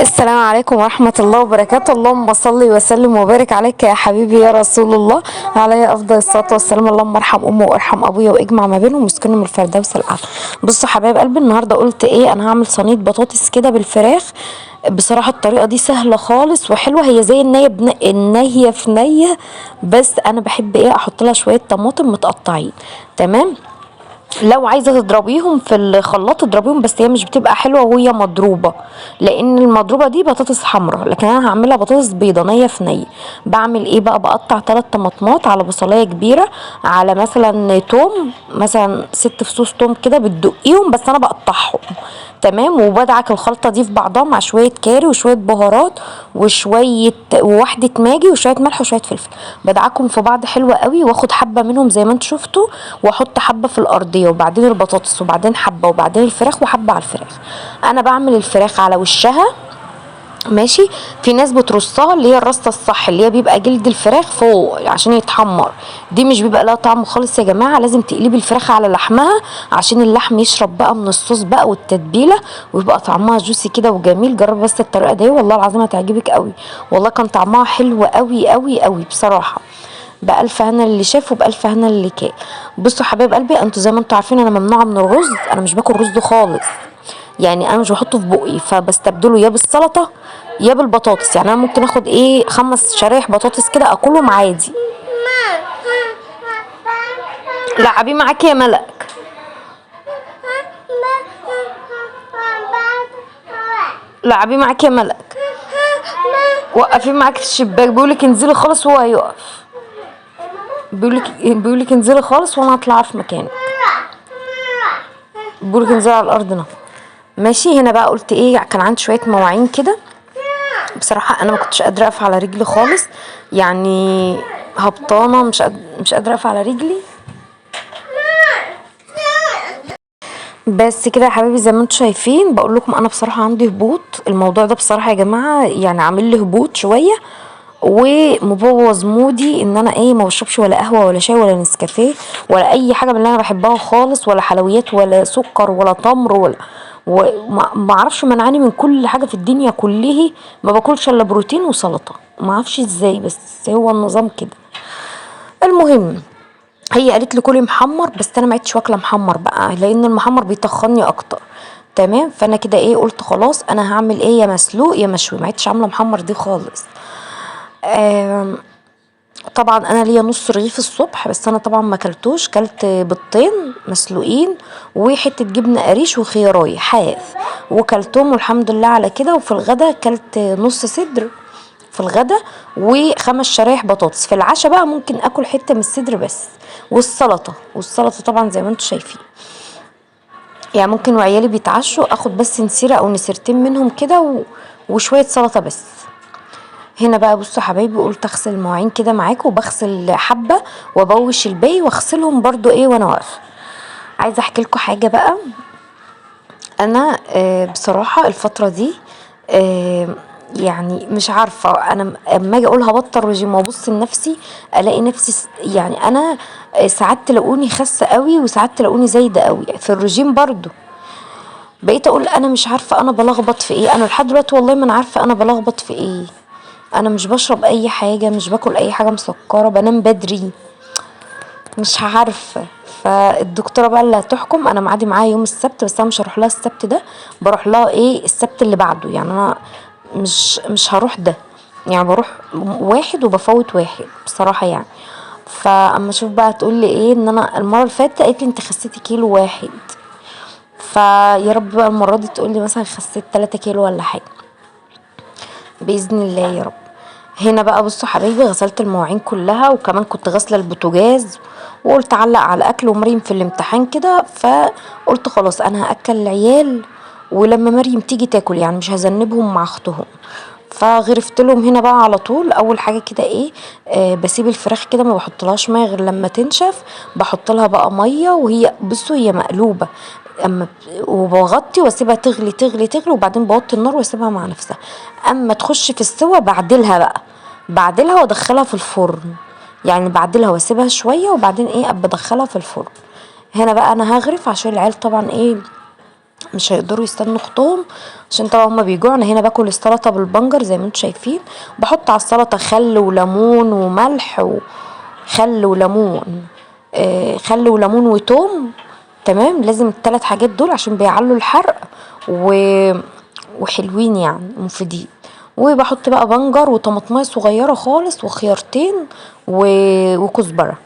السلام عليكم ورحمة الله وبركاته. اللهم صل وسلم وبارك عليك يا حبيبي يا رسول الله، عليه أفضل الصلاة والسلام. اللهم ارحم أمي وارحم أبويا واجمع ما بينهم واسكنهم الفردوس الأعلى. بصوا حبايب قلبي، النهاردة قلت إيه، أنا هعمل صينية بطاطس كده بالفراخ. بصراحة الطريقة دي سهلة خالص وحلوة، هي زي النية في نية، بس أنا بحب إيه أحط لها شوية طماطم متقطعين. تمام. لو عايزه تضربيهم في الخلاط اضربيهم، بس هي مش بتبقى حلوه وهي مضروبه، لان المضروبه دي بطاطس حمراء، لكن انا هعملها بطاطس بيضه نيه في نيه. بعمل ايه بقى، بقطع 3 طماطمات على بصلايه كبيره، على مثلا توم، مثلا 6 فصوص توم كده بتدقيهم، بس انا بقطعهم. تمام. وبدعك الخلطه دي في بعضها مع شويه كاري وشويه بهارات وواحده ماجي وشويه ملح وشويه فلفل. بدعكهم في بعض حلوه قوي، واخد حبه منهم زي ما انتوا شفتوا، واحط حبه في الارضيه، وبعدين البطاطس، وبعدين حبه، وبعدين الفراخ، وحبه على الفراخ. انا بعمل الفراخ على وشها. ماشي. في ناس بترصها اللي هي الرصه الصح، اللي هي بيبقى جلد الفراخ فوق عشان يتحمر. دي مش بيبقى لها طعم خالص يا جماعه، لازم تقلبي الفراخ على لحمها عشان اللحم يشرب بقى من الصوص بقى والتتبيله، ويبقى طعمها جوسي كده وجميل. جرب بس الطريقه دي والله العظيم هتعجبك قوي. والله كان طعمها حلو قوي قوي قوي بصراحه. بألف هنا اللي شاف وبألف هنا اللي كان. بصوا حبايب قلبي، انتوا زي ما انتوا عارفين انا ممنوعه من الرز، انا مش باكل رز خالص. يعني انا مش بحطه في بقي، فبستبدله يا بالسلطه يا بالبطاطس. يعني انا ممكن اخد ايه 5 شرايح بطاطس كده اكلهم عادي. لعبي معاكي يا ملك. لعبي معاكي يا ملك. وقفي معاكي في الشباك، بيقولك انزلي خالص وهو هيقف. بيقولك انزلي خالص وانا هطلع في مكاني. بيقولك انزلي على الارض هنا. ماشي. هنا بقى قلت ايه، كان عندي شويه مواعين كده. بصراحه انا ما كنتش قادره اقف على رجلي خالص، يعني هبطانه، مش قادره اقف على رجلي. بس كده يا حبايبي، زي ما انتم شايفين بقول لكم انا بصراحه عندي هبوط. الموضوع ده بصراحه يا جماعه يعني عامل لي هبوط شويه، ومبوظ مودي، ان انا ايه ما بشربش ولا قهوه ولا شاي ولا نسكافيه ولا اي حاجه من اللي انا بحبها خالص، ولا حلويات ولا سكر ولا تمر وما اعرفش منعاني من كل حاجه في الدنيا كلها. ما باكلش الا بروتين وسلطه، ما اعرفش ازاي، بس هو النظام كده. المهم، هي قالت لي كلي محمر، بس انا ما عدتش واكله محمر بقى، لان المحمر بيتخني اكتر. تمام. فانا كده ايه قلت خلاص انا هعمل ايه، يا مسلوق يا مشوي، ما عدتش عامله محمر دي خالص. آم، طبعا انا ليا نص رغيف الصبح، بس انا طبعا ما كلتوش، كلت بيضتين مسلوقين وحته جبنه قريش وخيارايه حاف، وكلتهم والحمد لله على كده. وفي الغدا كلت نص صدر في الغدا، و5 شرايح بطاطس. في العشاء بقى ممكن اكل حته من الصدر بس، والسلطه طبعا زي ما انتم شايفين. يعني ممكن وعيالي بيتعشوا اخد بس نسيره او نسيرتين منهم كده وشويه سلطه بس. هنا بقى بصوا حبايبي، قلت اغسل المواعين كده معاكم، وبغسل حبه وابوش الباقي واغسلهم برضو ايه وانا واقفه. عايزه احكي لكم حاجه بقى. انا بصراحه الفتره دي آه يعني مش عارفه، انا اما اجي اقول هبطل رجيم وابص لنفسي الاقي نفسي يعني انا ساعات تلاقوني خاسه قوي، وساعات تلاقوني زايده قوي في الرجيم برضو. بقيت اقول انا مش عارفه انا بلخبط في ايه، انا لحد دلوقتي والله ما انا عارفه انا بلخبط في ايه. انا مش بشرب اي حاجه، مش باكل اي حاجه مسكره، بنام بدري، مش عارفه. فالدكتوره بقى اللي هتحكم، انا معادي معاها يوم السبت، بس انا مش هروح لها السبت ده، بروح لها ايه السبت اللي بعده. يعني انا مش هروح ده، يعني بروح واحد وبفوت واحد بصراحه يعني. فاما اشوف بقى تقول لي ايه، ان انا المره اللي فاتت قالت لي انت خسيتي كيلو واحد، فيا رب بقى المره دي تقول لي مثلا خسيت 3 كيلو ولا حاجه، باذن الله يا رب. هنا بقى بصوا حبايبي، غسلت المواعين كلها، وكمان كنت غاسله البوتاجاز، وقلت اعلق على الاكل، ومريم في الامتحان كده، فقلت خلاص انا هاكل العيال ولما مريم تيجي تاكل، يعني مش هذنبهم مع اختهم. فغرفت لهم هنا بقى على طول. اول حاجه كده ايه، بسيب الفراخ كده ما بحطلهاش ميه غير لما تنشف، بحط لها بقى ميه، وهي بصوا هي مقلوبه، وبغطي واسيبها تغلي تغلي تغلي، وبعدين بوطي النار واسيبها مع نفسها. اما تخش في السوا بعدلها بقى، بعدلها وادخلها في الفرن. يعني بعدلها واسيبها شويه، وبعدين ايه ابقى ادخلها في الفرن. هنا بقى انا هغرف عشان العيال طبعا ايه مش هيقدروا يستنوا اختهم عشان طبعا هما بيجوعوا. انا هنا باكل السلطه بالبنجر زي ما انتم شايفين، بحط على السلطه خل وليمون وملح وخل وليمون، خل وليمون وتوم. تمام، لازم الثلاث حاجات دول عشان بيعلوا الحرق وحلوين يعني مفيدين. وبحط بقى بنجر وطماطمايه صغيره خالص وخيارتين وكزبره.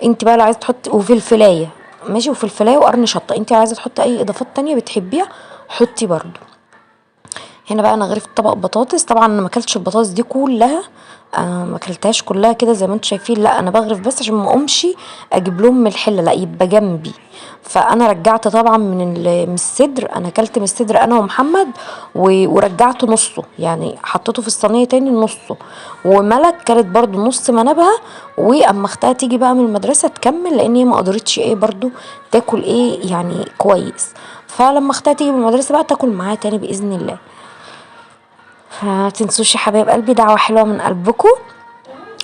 انت بقى لو عايزه تحطي وفلفلايه ماشي، وفلفلايه وقرن شطه، انت عايزه تحطي اي اضافات تانية بتحبيها حطي برضو. هنا بقى انا غرفت طبق بطاطس. طبعا انا ما اكلتش البطاطس دي كلها، ما اكلتهاش كلها كده زي ما انتم شايفين، لا انا بغرف بس عشان ما اقومش اجيب لهم من الحله، لا يبقى جنبي. فانا رجعت طبعا من الصدر، انا اكلت من الصدر انا ومحمد ورجعت نصه، يعني حطيته في الصينيه تاني نصه. وملك كانت برضو نص منابها، واما اختها تيجي بقى من المدرسه تكمل لان هي ما قدرتش ايه برضو تاكل ايه يعني كويس. فلما اختها تيجي من المدرسه بقى تاكل معايا تاني باذن الله. فتنسوش يا حبايب قلبي دعوة حلوة من قلبكم،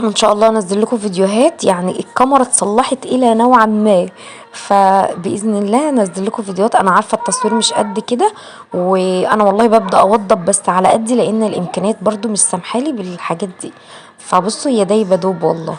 وان شاء الله انزل لكم فيديوهات. يعني الكاميرا اتصلحت الى نوعا ما، فباذن الله انزل لكم فيديوهات. انا عارفه التصوير مش قد كده، وانا والله ببدا اوضب بس على قدي لان الامكانيات برضو مش سامحالي بالحاجات دي. فبصوا يا دايبه دوب والله.